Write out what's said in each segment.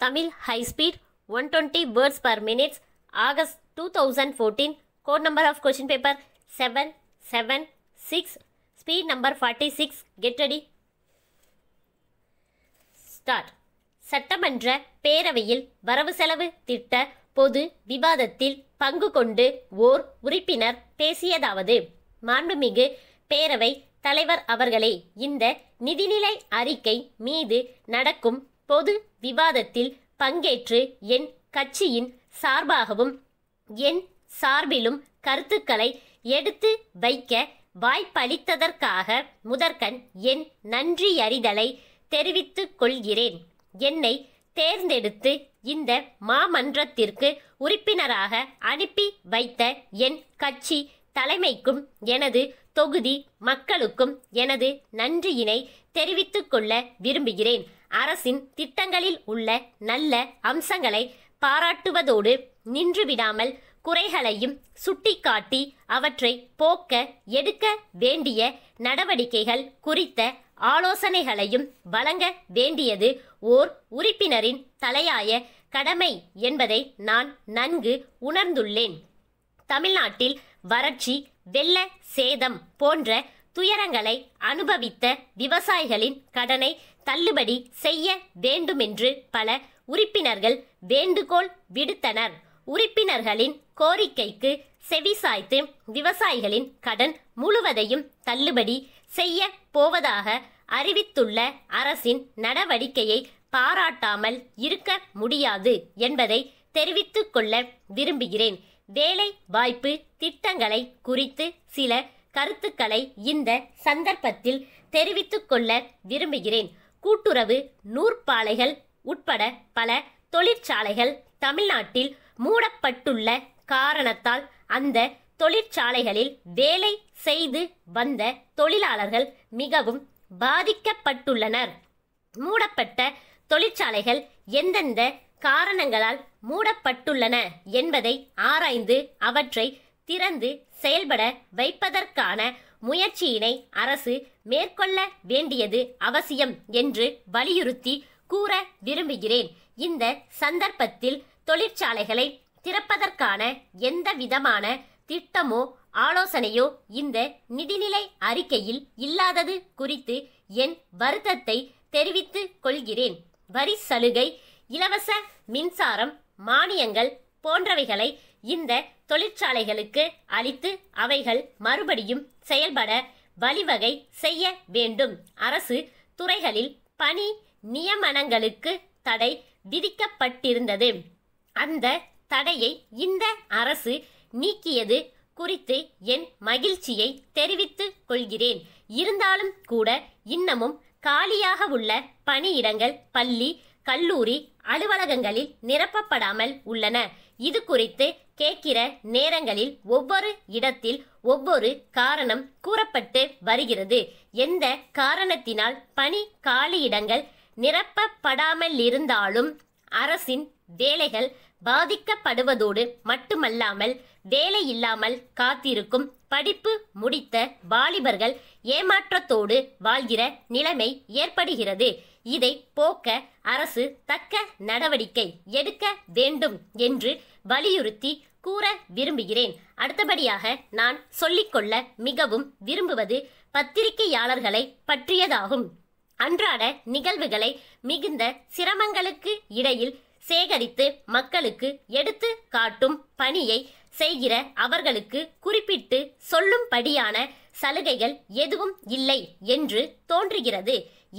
Tamil High Speed 120 words per minute, August 2014. Code number of question paper 776. Speed number 46. Get ready. Start. சட்டமன்ற பேரவையில் வரவு செலவு திட்ட பொது விவாதத்தில் பங்கு கொண்டு ஓர் உறுப்பினர் பேசியதாவது: மாண்புமிகு பேரவை தலைவர் அவர்களே, இந்த நிதிநிலை அறிக்கை மீது நடக்கும் பொது விவாதத்தில் பங்கேற்று என் கட்சியின் சார்பாகவும் என் சார்பிலும் கருத்துக்களை எடுத்து வைக்க வாய்ப்பளித்ததற்காக முதற்கண் என் நன்றியறிதலை தெரிவித்துக் கொள்கிறேன். என்னை தேர்ந்தெடுத்து இந்த மாமன்றத்திற்கு உறுப்பினராக அனுப்பி வைத்த என் கட்சி தலைமைக்கும் எனது தொகுதி மக்களுக்கும் எனது நன்றியினை தெரிவித்துக் கொள்ள விரும்புகிறேன். அரசின் திட்டங்களில் உள்ள நல்ல அம்சங்களை பாராட்டுவதோடு நின்றுவிடாமல் குறைகளையும் சுட்டிக்காட்டி அவற்றை போக்க எடுக்க வேண்டிய நடவடிக்கைகள் குறித்த ஆலோசனைகளையும் வழங்க வேண்டியது ஓர் உறுப்பினரின் தலையாய கடமை என்பதை நான் நன்கு உணர்ந்துள்ளேன். தமிழ்நாட்டில் வறட்சி, வெள்ள சேதம் போன்ற துயரங்களை அனுபவித்த விவசாயிகளின் கடனை தள்ளுபடி செய்ய வேண்டுமென்று பல உறுப்பினர்கள் வேண்டுகோள் விடுத்தனர். உறுப்பினர்களின் கோரிக்கைக்கு செவிசாய்த்து விவசாயிகளின் கடன் முழுவதையும் தள்ளுபடி செய்ய போவதாக அறிவித்துள்ள அரசின் நடவடிக்கையை பாராட்டாமல் இருக்க முடியாது என்பதை தெரிவித்துக் கொள்ள விரும்புகிறேன். வேலை வாய்ப்பு திட்டங்களை குறித்து சில கருத்துக்களை இந்த சந்தர்ப்பத்தில் தெரிவித்துக் கொள்ள விரும்புகிறேன். கூட்டுறவு நூற்பாலைகள் உட்பட பல தொழிற்சாலைகள் தமிழ்நாட்டில் மூடப்பட்டுள்ள காரணத்தால் அந்த தொழிற்சாலைகளில் வேலை செய்து வந்த தொழிலாளர்கள் மிகவும் பாதிக்கப்பட்டுள்ளனர். மூடப்பட்ட தொழிற்சாலைகள் எந்தெந்த காரணங்களால் மூடப்பட்டுள்ளன என்பதை ஆராய்ந்து அவற்றை திறந்து செயல்பட வைப்பதற்கான முயற்சியினை அரசு மேற்கொள்ள வேண்டியது அவசியம் என்று வலியுறுத்தி கூற விரும்புகிறேன். இந்த சந்தர்ப்பத்தில் தொழிற்சாலைகளை திறப்பதற்கான எந்த விதமான திட்டமோ ஆலோசனையோ இந்த நிதிநிலை அறிக்கையில் இல்லாதது குறித்து என் வருத்தத்தை தெரிவித்துக் கொள்கிறேன். வரி சலுகை, இலவச மின்சாரம், மானியங்கள் போன்றவைகளை இந்த தொழிற்சாலைகளுக்கு அளித்து அவைகள் மறுபடியும் செயல்பட வழிவகை செய்ய வேண்டும். அரசு துறைகளில் பணி நியமனங்களுக்கு தடை விதிக்கப்பட்டிருந்தது. அந்த தடையை இந்த அரசு நீக்கியது குறித்து என் மகிழ்ச்சியை தெரிவித்துக் கொள்கிறேன். இருந்தாலும் கூட இன்னமும் காலியாக உள்ள பணியிடங்கள் பள்ளி, கல்லூரி அலுவலகங்களில் நிரப்பப்படாமல் உள்ளன. இது குறித்து கேட்கிற நேரங்களில் ஒவ்வொரு இடத்தில் ஒவ்வொரு காரணம் கூறப்பட்டு வருகிறது. எந்த காரணத்தினால் பணி காலியிடங்கள் நிரப்பப்படாமல் இருந்தாலும் அரசின் வேலைகள் பாதிக்கப்படுவதோடு மட்டுமல்லாமல் வேலை இல்லாமல் காத்திருக்கும் படிப்பு முடித்த வாலிபர்கள் ஏமாற்றத்தோடு வாழ்கிற நிலைமை ஏற்படுகிறது. இதை போக்க அரசு தக்க நடவடிக்கை எடுக்க வேண்டும் என்று வலியுறுத்தி கூற விரும்புகிறேன். அடுத்தபடியாக நான் சொல்லிக்கொள்ள மிகவும் விரும்புவது பத்திரிகையாளர்களை பற்றியதாகும். அன்றாட நிகழ்வுகளை மிகுந்த சிரமங்களுக்கு இடையில் சேகரித்து மக்களுக்கு எடுத்து காட்டும் பணியை செய்கிற அவர்களுக்கு குறிப்பிட்டு சொல்லும்படியான சலுகைகள் எதுவும் இல்லை என்று தோன்றுகிறது.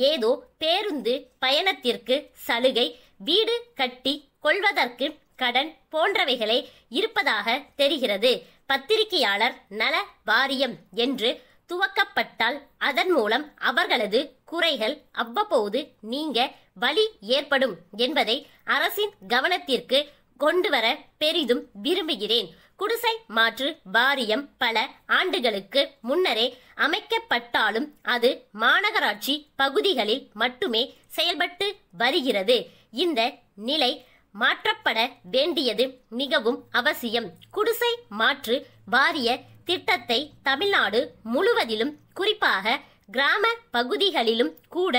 ஏதோ பேருந்து பயணத்திற்கு சலுகை, வீடு கட்டி கொள்வதற்கு கடன் போன்றவைகளே இருப்பதாக தெரிகிறது. பத்திரிகையாளர் நல வாரியம் என்று துவக்கப்பட்டால் அதன் மூலம் அவர்களது குறைகள் அவ்வப்போது நீங்க வழி ஏற்படும் என்பதை அரசின் கவனத்திற்கு கொண்டுவர பெரிதும் விரும்புகிறேன். குடிசை மாற்று வாரியம் பல ஆண்டுகளுக்கு முன்னரே அமைக்கப்பட்டாலும் அது மாநகராட்சி பகுதிகளில் மட்டுமே செயல்பட்டு வருகிறது. இந்த நிலை மாற்றப்பட வேண்டியது மிகவும் அவசியம். குடிசை மாற்று வாரிய திட்டத்தை தமிழ்நாடு முழுவதிலும் குறிப்பாக கிராம பகுதிகளிலும் கூட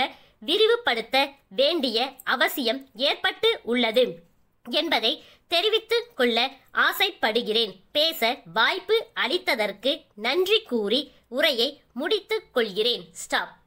விரிவுபடுத்த வேண்டிய அவசியம் ஏற்பட்டு உள்ளது என்பதை தெரிவித்துக் கொள்ள ஆசைப்படுகிறேன். பேச வாய்ப்பு அளித்ததற்கு நன்றி கூறி உரையை முடித்துக் கொள்கிறேன். ஸ்டாப்.